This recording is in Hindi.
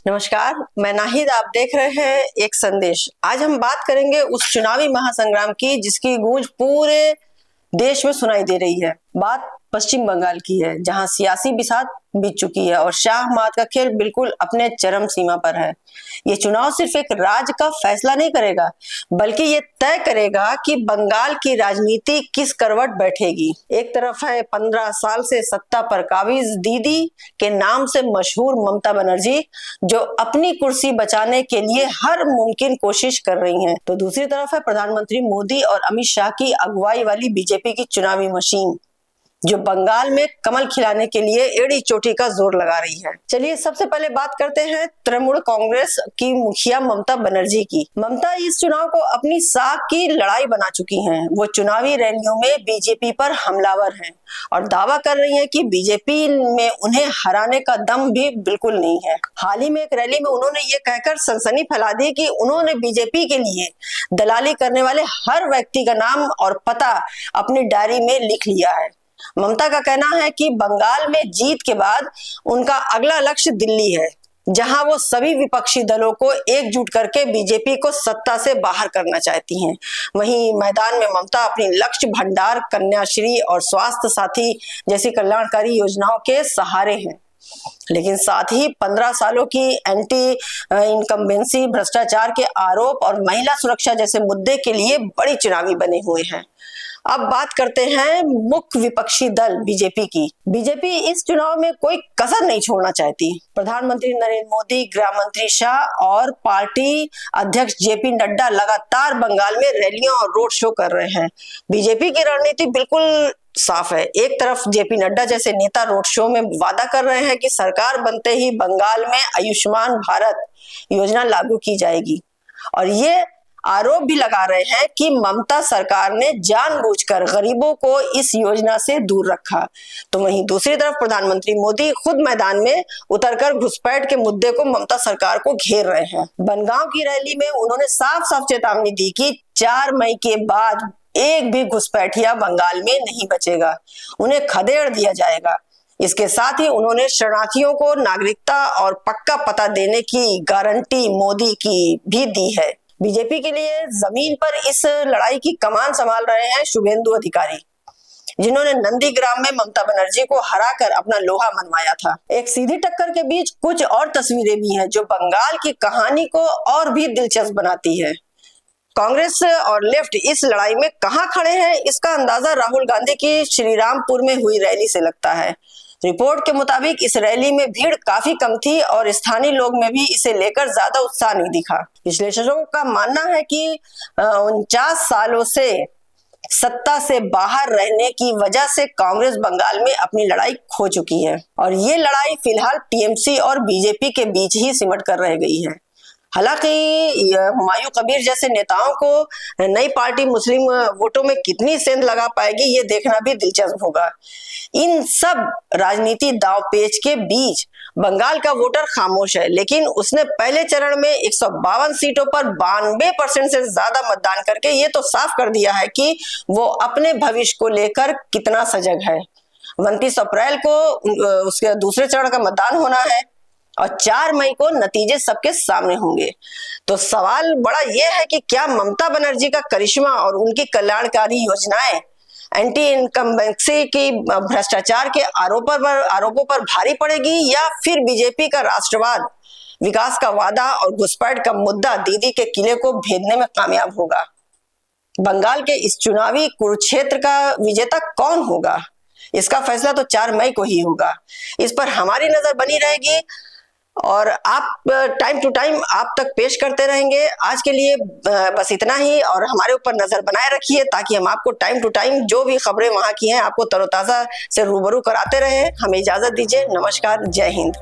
नमस्कार, मैं नाहिद। आप देख रहे हैं एक संदेश। आज हम बात करेंगे उस चुनावी महासंग्राम की जिसकी गूंज पूरे देश में सुनाई दे रही है। बात पश्चिम बंगाल की है, जहां सियासी बिसात बीत चुकी है और शाह मात का खेल बिल्कुल अपने चरम सीमा पर है। ये चुनाव सिर्फ एक राज्य का फैसला नहीं करेगा, बल्कि ये तय करेगा कि बंगाल की राजनीति किस करवट बैठेगी। एक तरफ है 15 साल से सत्ता पर काबिज दीदी के नाम से मशहूर ममता बनर्जी, जो अपनी कुर्सी बचाने के लिए हर मुमकिन कोशिश कर रही हैं। तो दूसरी तरफ है प्रधानमंत्री मोदी और अमित शाह की अगुवाई वाली बीजेपी की चुनावी मशीन, जो बंगाल में कमल खिलाने के लिए एड़ी चोटी का जोर लगा रही है। चलिए सबसे पहले बात करते हैं तृणमूल कांग्रेस की मुखिया ममता बनर्जी की। ममता इस चुनाव को अपनी साख की लड़ाई बना चुकी हैं। वो चुनावी रैलियों में बीजेपी पर हमलावर हैं और दावा कर रही हैं कि बीजेपी में उन्हें हराने का दम भी बिल्कुल नहीं है। हाल ही में एक रैली में उन्होंने ये कहकर सनसनी फैला दी कि उन्होंने बीजेपी के लिए दलाली करने वाले हर व्यक्ति का नाम और पता अपनी डायरी में लिख लिया है। ममता का कहना है कि बंगाल में जीत के बाद उनका अगला लक्ष्य दिल्ली है, जहां वो सभी विपक्षी दलों को एकजुट करके बीजेपी को सत्ता से बाहर करना चाहती हैं। वहीं मैदान में ममता अपनी लक्ष्य भंडार, कन्याश्री और स्वास्थ्य साथी जैसी कल्याणकारी योजनाओं के सहारे हैं, लेकिन साथ ही 15 सालों की एंटी इनकम्बेंसी, भ्रष्टाचार के आरोप और महिला सुरक्षा जैसे मुद्दे के लिए बड़ी चुनावी बने हुए हैं। अब बात करते हैं मुख्य विपक्षी दल बीजेपी की। बीजेपी इस चुनाव में कोई कसर नहीं छोड़ना चाहती। प्रधानमंत्री नरेंद्र मोदी, गृह मंत्री शाह और पार्टी अध्यक्ष जेपी नड्डा लगातार बंगाल में रैलियां और रोड शो कर रहे हैं। बीजेपी की रणनीति बिल्कुल साफ है। एक तरफ जेपी नड्डा जैसे नेता रोड शो में वादा कर रहे हैं कि सरकार बनते ही बंगाल में आयुष्मान भारत योजना लागू की जाएगी, और ये आरोप भी लगा रहे हैं कि ममता सरकार ने जानबूझकर गरीबों को इस योजना से दूर रखा। तो वहीं दूसरी तरफ प्रधानमंत्री मोदी खुद मैदान में उतरकर घुसपैठ के मुद्दे को ममता सरकार को घेर रहे हैं। बनगांव की रैली में उन्होंने साफ साफ चेतावनी दी कि 4 मई के बाद एक भी घुसपैठिया बंगाल में नहीं बचेगा, उन्हें खदेड़ दिया जाएगा। इसके साथ ही उन्होंने शरणार्थियों को नागरिकता और पक्का पता देने की गारंटी मोदी की भी दी है। बीजेपी के लिए जमीन पर इस लड़ाई की कमान संभाल रहे हैं शुभेंदु अधिकारी, जिन्होंने नंदीग्राम में ममता बनर्जी को हराकर अपना लोहा मनवाया था। एक सीधी टक्कर के बीच कुछ और तस्वीरें भी हैं जो बंगाल की कहानी को और भी दिलचस्प बनाती है। कांग्रेस और लेफ्ट इस लड़ाई में कहां खड़े हैं, इसका अंदाजा राहुल गांधी की श्रीरामपुर में हुई रैली से लगता है। रिपोर्ट के मुताबिक इस रैली में भीड़ काफी कम थी और स्थानीय लोग में भी इसे लेकर ज्यादा उत्साह नहीं दिखा। विश्लेषकों का मानना है कि 49 सालों से सत्ता से बाहर रहने की वजह से कांग्रेस बंगाल में अपनी लड़ाई खो चुकी है और ये लड़ाई फिलहाल टीएमसी और बीजेपी के बीच ही सिमट कर रह गई है। हालांकि हुमायूं कबीर जैसे नेताओं को नई पार्टी मुस्लिम वोटों में कितनी सेंध लगा पाएगी, ये देखना भी दिलचस्प होगा। इन सब राजनीति दांवपेच के बीच बंगाल का वोटर खामोश है, लेकिन उसने पहले चरण में 152 सीटों पर 92% से ज्यादा मतदान करके ये तो साफ कर दिया है कि वो अपने भविष्य को लेकर कितना सजग है। 29 अप्रैल को उसके दूसरे चरण का मतदान होना है और 4 मई को नतीजे सबके सामने होंगे। तो सवाल बड़ा यह है कि क्या ममता बनर्जी का करिश्मा और उनकी कल्याणकारी योजनाएं एंटी इनकम्बेंसी की भ्रष्टाचार के आरोपों पर भारी पड़ेगी, या फिर बीजेपी का राष्ट्रवाद, विकास का वादा और घुसपैठ का मुद्दा दीदी के किले को भेदने में कामयाब होगा। बंगाल के इस चुनावी कुरुक्षेत्र का विजेता कौन होगा, इसका फैसला तो 4 मई को ही होगा। इस पर हमारी नजर बनी रहेगी और आप टाइम टू टाइम आप तक पेश करते रहेंगे। आज के लिए बस इतना ही, और हमारे ऊपर नजर बनाए रखिए ताकि हम आपको टाइम टू टाइम जो भी खबरें वहां की हैं आपको तरोताजा से रूबरू कराते रहें। हमें इजाजत दीजिए। नमस्कार, जय हिंद।